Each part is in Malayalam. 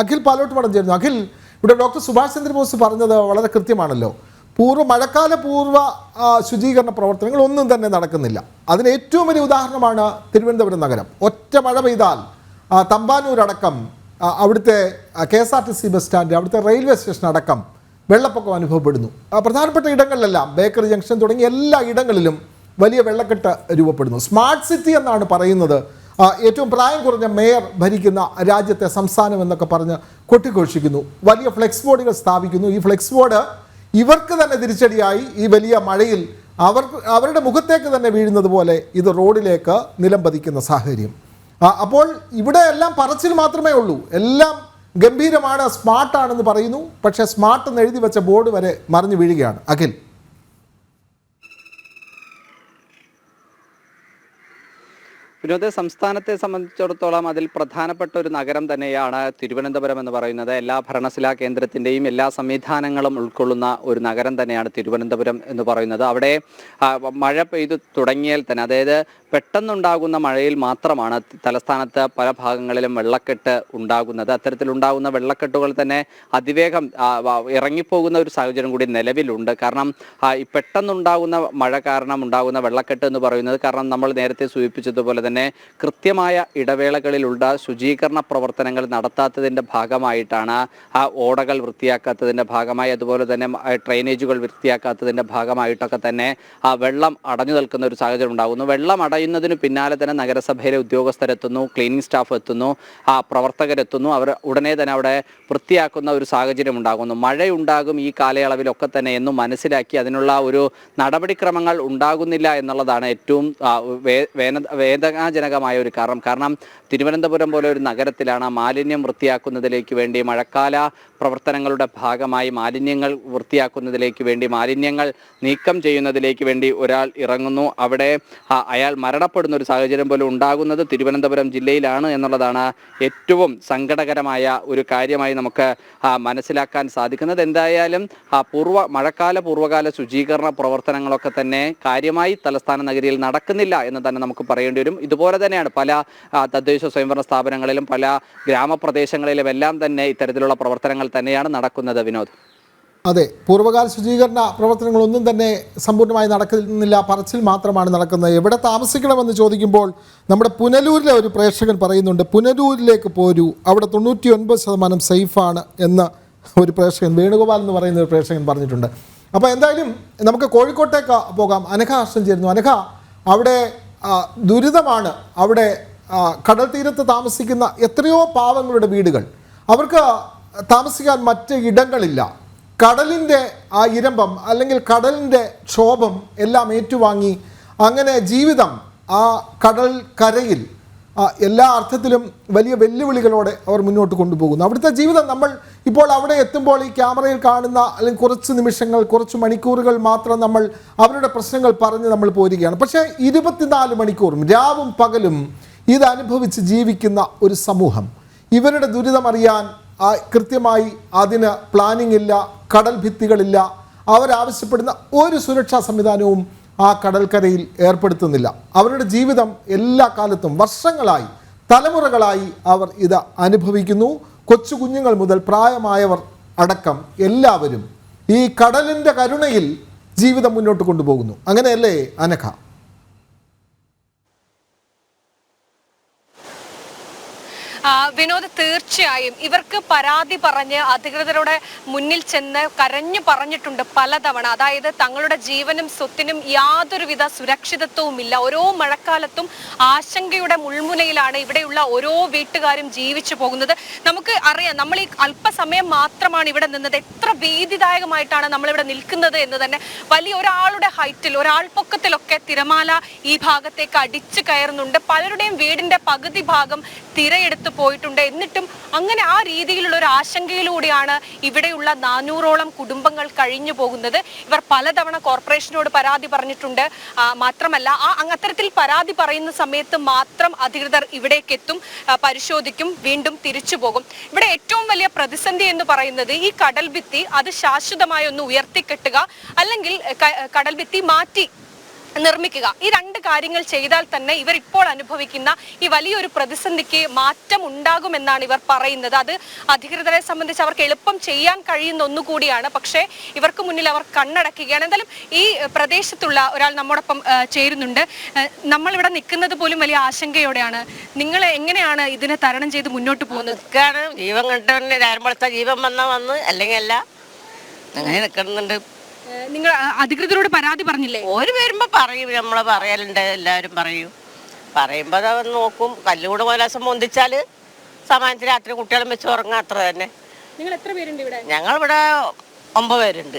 അഖിൽ പാലോട്ട് മടം ചേരുന്നു. അഖിൽ, ഇവിടെ ഡോക്ടർ സുഭാഷ് ചന്ദ്രബോസ് പറഞ്ഞത് വളരെ കൃത്യമാണല്ലോ. മഴക്കാല പൂർവ്വ ശുചീകരണ പ്രവർത്തനങ്ങൾ ഒന്നും തന്നെ നടക്കുന്നില്ല. അതിന് ഏറ്റവും വലിയ ഉദാഹരണമാണ് തിരുവനന്തപുരം നഗരം. ഒറ്റ മഴ പെയ്താൽ തമ്പാനൂരടക്കം, അവിടുത്തെ KSRTC ബസ് സ്റ്റാൻഡ്, അവിടുത്തെ റെയിൽവേ സ്റ്റേഷൻ അടക്കം വെള്ളപ്പൊക്കം അനുഭവപ്പെടുന്നു. പ്രധാനപ്പെട്ട ഇടങ്ങളിലെല്ലാം, ബേക്കറി ജംഗ്ഷൻ തുടങ്ങിയ എല്ലാ ഇടങ്ങളിലും വലിയ വെള്ളക്കെട്ട് രൂപപ്പെടുന്നു. സ്മാർട്ട് സിറ്റി എന്നാണ് പറയുന്നത്. ഏറ്റവും പ്രായം കുറഞ്ഞ മേയർ ഭരിക്കുന്ന രാജ്യത്തെ സംസ്ഥാനം എന്നൊക്കെ പറഞ്ഞ് കൊട്ടിഘോഷിക്കുന്നു. വലിയ ഫ്ലെക്സ് ബോർഡുകൾ സ്ഥാപിക്കുന്നു. ഈ ഫ്ലെക്സ് ബോർഡ് ഇവർക്ക് തന്നെ തിരിച്ചടിയായി ഈ വലിയ മഴയിൽ അവരുടെ മുഖത്തേക്ക് തന്നെ വീഴുന്നത് പോലെ ഇത് റോഡിലേക്ക് നിലം പതിക്കുന്ന സാഹചര്യം. അപ്പോൾ ഇവിടെ എല്ലാം പറച്ചിൽ മാത്രമേ ഉള്ളൂ. എല്ലാം ഗംഭീരമാണ്, സ്മാർട്ടാണെന്ന് പറയുന്നു. പക്ഷേ സ്മാർട്ട് എന്ന് എഴുതി വെച്ച ബോർഡ് വരെ മറിഞ്ഞു വീഴുകയാണ്. അഖിൽ, വിനോദ, സംസ്ഥാനത്തെ സംബന്ധിച്ചിടത്തോളം അതിൽ പ്രധാനപ്പെട്ട ഒരു നഗരം തന്നെയാണ് തിരുവനന്തപുരം എന്ന് പറയുന്നത്. എല്ലാ ഭരണശിലാ കേന്ദ്രത്തിൻ്റെയും എല്ലാ സംവിധാനങ്ങളും ഉൾക്കൊള്ളുന്ന ഒരു നഗരം തന്നെയാണ് തിരുവനന്തപുരം എന്ന് പറയുന്നത്. അവിടെ മഴ പെയ്തു തുടങ്ങിയാൽ തന്നെ, അതായത് പെട്ടെന്നുണ്ടാകുന്ന മഴയിൽ മാത്രമാണ് തലസ്ഥാനത്ത് പല ഭാഗങ്ങളിലും വെള്ളക്കെട്ട് ഉണ്ടാകുന്നത്. അത്തരത്തിലുണ്ടാകുന്ന വെള്ളക്കെട്ടുകൾ തന്നെ അതിവേഗം ഇറങ്ങിപ്പോകുന്ന ഒരു സാഹചര്യം കൂടി നിലവിലുണ്ട്. കാരണം ഈ പെട്ടെന്നുണ്ടാകുന്ന മഴ കാരണം ഉണ്ടാകുന്ന വെള്ളക്കെട്ട് എന്ന് പറയുന്നത്, കാരണം നമ്മൾ നേരത്തെ സൂചിപ്പിച്ചതുപോലെ തന്നെ കൃത്യമായ ഇടവേളകളിലുള്ള ശുചീകരണ പ്രവർത്തനങ്ങൾ നടത്താത്തതിൻ്റെ ഭാഗമായിട്ടാണ്, ഓടകൾ വൃത്തിയാക്കാത്തതിൻ്റെ ഭാഗമായി, അതുപോലെ തന്നെ ഡ്രെയിനേജുകൾ വൃത്തിയാക്കാത്തതിൻ്റെ ഭാഗമായിട്ടൊക്കെ തന്നെ വെള്ളം അടഞ്ഞു നിൽക്കുന്ന ഒരു സാഹചര്യം ഉണ്ടാകുന്നു. വെള്ളം അടയുന്നതിന് പിന്നാലെ തന്നെ നഗരസഭയിലെ ഉദ്യോഗസ്ഥരെത്തുന്നു, ക്ലീനിങ് സ്റ്റാഫ് എത്തുന്നു, പ്രവർത്തകരെത്തുന്നു. അവർ ഉടനെ തന്നെ അവിടെ വൃത്തിയാക്കുന്ന ഒരു സാഹചര്യം ഉണ്ടാകുന്നു. മഴയുണ്ടാകും ഈ കാലയളവിലൊക്കെ തന്നെ എന്നും മനസ്സിലാക്കി അതിനുള്ള ഒരു നടപടിക്രമങ്ങൾ ഉണ്ടാകുന്നില്ല എന്നുള്ളതാണ് ഏറ്റവും വേദനാജനകമായ ഒരു കാരണം. തിരുവനന്തപുരം പോലെ ഒരു നഗരത്തിലാണ് മാലിന്യം വൃത്തിയാക്കുന്നതിലേക്ക് വേണ്ടി, മഴക്കാല പ്രവർത്തനങ്ങളുടെ ഭാഗമായി മാലിന്യങ്ങൾ വൃത്തിയാക്കുന്നതിലേക്ക് വേണ്ടി, മാലിന്യങ്ങൾ നീക്കം ചെയ്യുന്നതിലേക്ക് വേണ്ടി ഒരാൾ ഇറങ്ങുന്നു. അവിടെ അയാൾ മരണപ്പെടുന്ന ഒരു സാഹചര്യം പോലും ഉണ്ടാകുന്നത് തിരുവനന്തപുരം ജില്ലയിലാണ് എന്നുള്ളതാണ് ഏറ്റവും സങ്കടകരമായ ഒരു കാര്യമായി നമുക്ക് മനസ്സിലാക്കാൻ സാധിക്കുന്നത്. എന്തായാലും മഴക്കാല പൂർവ്വകാല ശുചീകരണ പ്രവർത്തനങ്ങളൊക്കെ തന്നെ കാര്യമായി തലസ്ഥാന നഗരിയിൽ നടക്കുന്നില്ല എന്ന് തന്നെ നമുക്ക് പറയേണ്ടി വരും. ഇതുപോലെ തന്നെയാണ് പല തദ്ദേശ സ്വയംഭരണ സ്ഥാപനങ്ങളിലും പല ഗ്രാമപ്രദേശങ്ങളിലും എല്ലാം തന്നെ ഇത്തരത്തിലുള്ള പ്രവർത്തനങ്ങൾ തന്നെയാണ് നടക്കുന്നത്. വിനോദ്, അതെ, പൂർവ്വകാല ശുചീകരണ പ്രവർത്തനങ്ങളൊന്നും തന്നെ സമ്പൂർണ്ണമായി നടക്കുന്നില്ല, പറച്ചിൽ മാത്രമാണ് നടക്കുന്നത്. എവിടെ താമസിക്കണമെന്ന് ചോദിക്കുമ്പോൾ നമ്മുടെ പുനലൂരിലെ ഒരു പ്രേക്ഷകൻ പറയുന്നുണ്ട്, പുനലൂരിലേക്ക് പോരൂ, അവിടെ 99% സേഫാണ് എന്ന് ഒരു പ്രേക്ഷകൻ, വേണുഗോപാൽ എന്ന് പറയുന്ന ഒരു പ്രേക്ഷകൻ പറഞ്ഞിട്ടുണ്ട്. അപ്പോൾ എന്തായാലും നമുക്ക് കോഴിക്കോട്ടേക്ക് പോകാം. അനഘ ഹർഷൻ ചേരുന്നു. അനഘ, അവിടെ ദുരിതമാണ്. അവിടെ കടൽ തീരത്ത് താമസിക്കുന്ന എത്രയോ പാവങ്ങളുടെ വീടുകൾ, അവർക്ക് താമസിക്കാൻ മറ്റ് ഇടങ്ങളില്ല. കടലിൻ്റെ ആ ഇരമ്പം അല്ലെങ്കിൽ കടലിൻ്റെ ക്ഷോഭം എല്ലാം ഏറ്റുവാങ്ങി അങ്ങനെ ജീവിതം ആ കടൽ കരയിൽ എല്ലാ അർത്ഥത്തിലും വലിയ വെല്ലുവിളികളോടെ അവർ മുന്നോട്ട് കൊണ്ടുപോകുന്നു. അവിടുത്തെ ജീവിതം നമ്മൾ ഇപ്പോൾ അവിടെ എത്തുമ്പോൾ ഈ ക്യാമറയിൽ കാണുന്ന അല്ലെങ്കിൽ കുറച്ച് നിമിഷങ്ങൾ, കുറച്ച് മണിക്കൂറുകൾ മാത്രം നമ്മൾ അവരുടെ പ്രശ്നങ്ങൾ പറഞ്ഞ് നമ്മൾ പോരുകയാണ്. പക്ഷേ 24 മണിക്കൂറും രാവും പകലും ഇത് അനുഭവിച്ച് ജീവിക്കുന്ന ഒരു സമൂഹം, ഇവരുടെ ദുരിതമറിയാൻ കൃത്യമായി അതിന് പ്ലാനിംഗ് ഇല്ല, കടൽ ഭിത്തികളില്ല. അവരാവശ്യപ്പെടുന്ന ഒരു സുരക്ഷാ സംവിധാനവും ആ കടൽക്കരയിൽ ഏർപ്പെടുത്തുന്നില്ല. അവരുടെ ജീവിതം എല്ലാ കാലത്തും വർഷങ്ങളായി, തലമുറകളായി അവർ ഇത് അനുഭവിക്കുന്നു. കൊച്ചു കുഞ്ഞുങ്ങൾ മുതൽ പ്രായമായവർ അടക്കം എല്ലാവരും ഈ കടലിൻ്റെ കരുണയിൽ ജീവിതം മുന്നോട്ട് കൊണ്ടുപോകുന്നു. അങ്ങനെയല്ലേ അനഘ? വിനോദ്, തീർച്ചയായും ഇവർക്ക് പരാതി പറഞ്ഞ് അധികൃതരുടെ മുന്നിൽ ചെന്ന് കരഞ്ഞു പറഞ്ഞിട്ടുണ്ട് പലതവണ. അതായത് തങ്ങളുടെ ജീവനും സ്വത്തിനും യാതൊരുവിധ സുരക്ഷിതത്വവുമില്ല. ഓരോ മഴക്കാലത്തും ആശങ്കയുടെ മുൾമുനയിലാണ് ഇവിടെയുള്ള ഓരോ വീട്ടുകാരും ജീവിച്ചു പോകുന്നത്. നമുക്ക് അറിയാം, നമ്മൾ ഈ അല്പസമയം മാത്രമാണ് ഇവിടെ നിന്നത്. എത്ര ഭീതിദായകമായിട്ടാണ് നമ്മളിവിടെ നിൽക്കുന്നത് എന്ന് തന്നെ. വലിയ ഒരാളുടെ ഹൈറ്റിൽ, ഒരാൾ പൊക്കത്തിലൊക്കെ തിരമാല ഈ ഭാഗത്തേക്ക് അടിച്ചു കയറുന്നുണ്ട്. പലരുടെയും വീടിന്റെ പകുതി ഭാഗം തിരയെടുത്ത് പോയിട്ടുണ്ട്. എന്നിട്ടും അങ്ങനെ ആ രീതിയിലുള്ള ഒരു ആശങ്കയിലൂടെയാണ് ഇവിടെയുള്ള 400ഓളം കുടുംബങ്ങൾ കഴിഞ്ഞു പോകുന്നത്. ഇവർ പലതവണ കോർപ്പറേഷനോട് പരാതി പറഞ്ഞിട്ടുണ്ട്. മാത്രമല്ല അത്തരത്തിൽ പരാതി പറയുന്ന സമയത്ത് മാത്രം അധികൃതർ ഇവിടേക്ക് എത്തും, പരിശോധിക്കും, വീണ്ടും തിരിച്ചു പോകും. ഇവിടെ ഏറ്റവും വലിയ പ്രതിസന്ധി എന്ന് പറയുന്നത് ഈ കടൽ ഭിത്തി അത് ശാശ്വതമായി ഒന്ന് ഉയർത്തിക്കെട്ടുക, അല്ലെങ്കിൽ കടൽ ഭിത്തി മാറ്റി നിർമ്മിക്കുക. ഈ രണ്ട് കാര്യങ്ങൾ ചെയ്താൽ തന്നെ ഇവർ ഇപ്പോൾ അനുഭവിക്കുന്ന ഈ വലിയൊരു പ്രതിസന്ധിക്ക് മാറ്റം ഉണ്ടാകുമെന്നാണ് ഇവർ പറയുന്നത്. അത് അധികൃതരെ സംബന്ധിച്ച് അവർക്ക് എളുപ്പം ചെയ്യാൻ കഴിയുന്ന ഒന്നുകൂടിയാണ്. പക്ഷേ ഇവർക്ക് മുന്നിൽ അവർ കണ്ണടക്കുകയാണ്. എന്തായാലും ഈ പ്രദേശത്തുള്ള ഒരാൾ നമ്മോടൊപ്പം ചേരുന്നുണ്ട്. നമ്മളിവിടെ നിൽക്കുന്നത് പോലും വലിയ ആശങ്കയോടെയാണ്. നിങ്ങൾ എങ്ങനെയാണ് ഇതിനെ തരണം ചെയ്ത് മുന്നോട്ട് പോകുന്നത്? ജീവൻ കണ്ടവന് രാരമ്പളത്തെ ജീവൻ വന്ന് അല്ലെങ്കിൽ അല്ല അങ്ങനെ നിൽക്കുന്നുണ്ട്. നിങ്ങൾ അധികൃതരോട് പരാതി പറഞ്ഞില്ലേ? ഒരു വരുമ്പോ പറയും, നമ്മളെ പറയലുണ്ട്, എല്ലാവരും പറയും. പറയുമ്പോ അത് നോക്കും. കല്ലുകൂടെ മോലാസം പൊന്തിച്ചാല് സമാനത്തിൽ രാത്രി കുട്ടികളും വെച്ച് ഉറങ്ങാം, അത്ര തന്നെ. നിങ്ങൾ എത്ര പേരുണ്ട് ഇവിടെ? ഞങ്ങളിവിടെ 9 പേരുണ്ട്.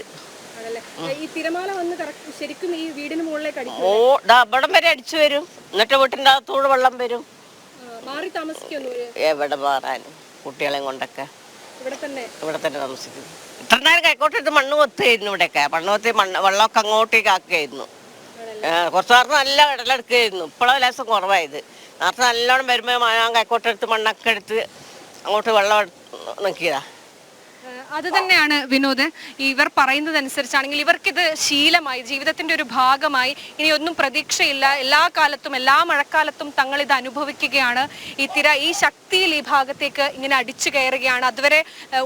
ഈ തിരമാല വന്ന് ശരിക്കും ഈ വീടിന് മുകളിലേക്ക് അവിടം വരെ അടിച്ചു വരും. എന്നിട്ട് വീട്ടിൻ്റെ അകത്തൂടെ വെള്ളം വരും. മാറി താമസിക്കുന്നു? എവിടെ മാറാനും, കുട്ടികളെയും കൊണ്ടൊക്കെ ഇവിടെ തന്നെ താമസിക്കുന്നു. ഇത്ര നേരം കൈക്കോട്ടെടുത്ത് മണ്ണ് കൊത്തുകയായിരുന്നു. ഇവിടെയൊക്കെ മണ്ണ് കൊത്തി വെള്ളമൊക്കെ അങ്ങോട്ടേക്ക് ആക്കുകയായിരുന്നു. കുറച്ച് നേരത്തെ നല്ല ഇടലെടുക്കുകയായിരുന്നു. ഇപ്പോഴാണ് ലേശം കുറവായത്. നേരത്തെ നല്ലോണം വരുമ്പോൾ ഞാൻ കൈക്കോട്ടെടുത്ത് മണ്ണൊക്കെ എടുത്ത് അങ്ങോട്ട് വെള്ളം നിൽക്കിയതാ. അത് തന്നെയാണ് വിനോദ്. ഇവർ പറയുന്നതനുസരിച്ചാണെങ്കിൽ ഇവർക്കിത് ശീലമായി, ജീവിതത്തിന്റെ ഒരു ഭാഗമായി. ഇനി ഒന്നും പ്രതീക്ഷയില്ല. എല്ലാ കാലത്തും എല്ലാ മഴക്കാലത്തും തങ്ങൾ ഇത് അനുഭവിക്കുകയാണ്. ഈ തിര ഈ ശക്തിയിൽ ഈ ഭാഗത്തേക്ക് ഇങ്ങനെ അടിച്ചു കയറുകയാണ്. അതുവരെ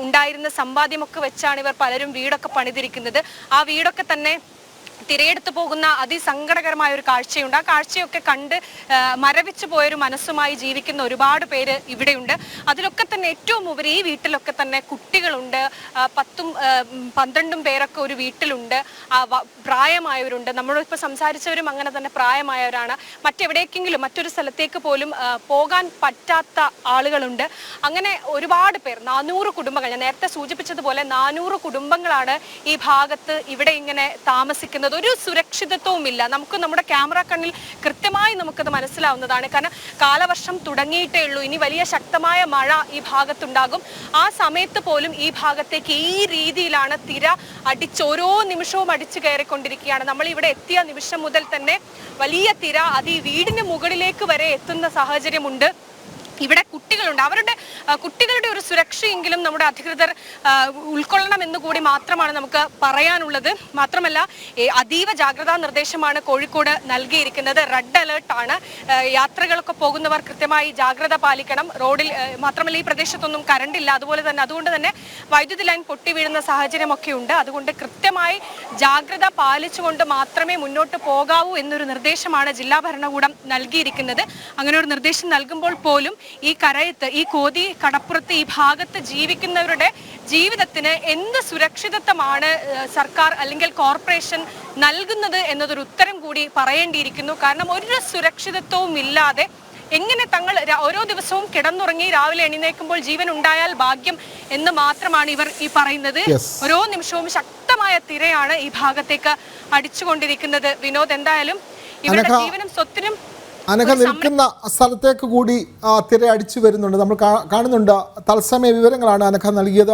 ഉണ്ടായിരുന്ന സമ്പാദ്യമൊക്കെ വെച്ചാണ് ഇവർ പലരും വീടൊക്കെ പണിതിരിക്കുന്നത്. ആ വീടൊക്കെ തന്നെ തിരയെടുത്ത് പോകുന്ന അതിസങ്കടകരമായ ഒരു കാഴ്ചയുണ്ട്. ആ കാഴ്ചയൊക്കെ കണ്ട് മരവിച്ചു പോയൊരു മനസ്സുമായി ജീവിക്കുന്ന ഒരുപാട് പേര് ഇവിടെയുണ്ട്. അതിലൊക്കെ തന്നെ ഏറ്റവും ഉപരി ഈ വീട്ടിലൊക്കെ തന്നെ കുട്ടികളുണ്ട്. 10ഉം 12ഉം പേരൊക്കെ ഒരു വീട്ടിലുണ്ട്. പ്രായമായവരുണ്ട്. നമ്മളിപ്പോൾ സംസാരിച്ചവരും അങ്ങനെ തന്നെ പ്രായമായവരാണ്. മറ്റെവിടേക്കെങ്കിലും മറ്റൊരു സ്ഥലത്തേക്ക് പോലും പോകാൻ പറ്റാത്ത ആളുകളുണ്ട്. അങ്ങനെ ഒരുപാട് പേർ, 400 കുടുംബങ്ങൾ, ഞാൻ നേരത്തെ സൂചിപ്പിച്ചതുപോലെ 400 കുടുംബങ്ങളാണ് ഈ ഭാഗത്ത് ഇവിടെ ഇങ്ങനെ താമസിക്കുന്നത്. ഒരു സുരക്ഷിതത്വവും ഇല്ല. നമുക്ക് നമ്മുടെ ക്യാമറ കണ്ണിൽ കൃത്യമായി നമുക്കത് മനസ്സിലാവുന്നതാണ്. കാരണം കാലവർഷം തുടങ്ങിയിട്ടേ ഉള്ളൂ. ഇനി വലിയ ശക്തമായ മഴ ഈ ഭാഗത്തുണ്ടാകും. ആ സമയത്ത് പോലും ഈ ഭാഗത്തേക്ക് ഈ രീതിയിലാണ് തിര ഓരോ നിമിഷവും അടിച്ചു കയറിക്കൊണ്ടിരിക്കുകയാണ്. നമ്മൾ ഇവിടെ എത്തിയ നിമിഷം മുതൽ തന്നെ വലിയ തിര അത് ഈ വീടിന് മുകളിലേക്ക് വരെ എത്തുന്ന സാഹചര്യമുണ്ട്. ഇവിടെ കുട്ടികളുണ്ട്. അവരുടെ കുട്ടികളുടെ ഒരു സുരക്ഷയെങ്കിലും നമ്മുടെ അധികൃതർ ഉൾക്കൊള്ളണം എന്ന് കൂടി മാത്രമാണ് നമുക്ക് പറയാനുള്ളത്. മാത്രമല്ല അതീവ ജാഗ്രതാ നിർദ്ദേശമാണ് കോഴിക്കോട് നൽകിയിരിക്കുന്നത്. റെഡ് അലേർട്ടാണ്. യാത്രകളൊക്കെ പോകുന്നവർ കൃത്യമായി ജാഗ്രത പാലിക്കണം. റോഡിൽ മാത്രമല്ല ഈ പ്രദേശത്തൊന്നും കറണ്ടില്ല. അതുകൊണ്ട് തന്നെ വൈദ്യുതി ലൈൻ പൊട്ടി വീഴുന്ന സാഹചര്യമൊക്കെ ഉണ്ട്. അതുകൊണ്ട് കൃത്യമായി ജാഗ്രത പാലിച്ചുകൊണ്ട് മാത്രമേ മുന്നോട്ട് പോകാവൂ എന്നൊരു നിർദ്ദേശമാണ് ജില്ലാ ഭരണകൂടം നൽകിയിരിക്കുന്നത്. അങ്ങനെ ഒരു നിർദ്ദേശം നൽകുമ്പോൾ പോലും ഈ കരയത്ത്, ഈ കോതി കടപ്പുറത്ത് ഈ ഭാഗത്ത് ജീവിക്കുന്നവരുടെ ജീവിതത്തിന് എന്ത് സുരക്ഷിതത്വമാണ് സർക്കാർ അല്ലെങ്കിൽ കോർപ്പറേഷൻ നൽകുന്നത് എന്നതൊരു ഉത്തരം കൂടി പറയേണ്ടിയിരിക്കുന്നു. കാരണം ഒരു സുരക്ഷിതത്വവും ഇല്ലാതെ എങ്ങനെ തങ്ങൾ ഓരോ ദിവസവും കിടന്നുറങ്ങി രാവിലെ എഴുന്നേൽക്കുമ്പോൾ ജീവൻ ഉണ്ടായാൽ ഭാഗ്യം എന്ന് മാത്രമാണ് ഇവർ ഈ പറയുന്നത്. ഓരോ നിമിഷവും ശക്തമായ തിരയാണ് ഈ ഭാഗത്തേക്ക് അടിച്ചുകൊണ്ടിരിക്കുന്നത്. വിനോദ്, എന്തായാലും ഇവരുടെ ജീവനും സ്വത്തിനും അനഘ നിൽക്കുന്ന സ്ഥലത്തേക്ക് കൂടി തിര അടിച്ചു വരുന്നുണ്ട്. നമ്മൾ കാണുന്നുണ്ട്. തത്സമയ വിവരങ്ങളാണ് അനഘ നൽകിയത്.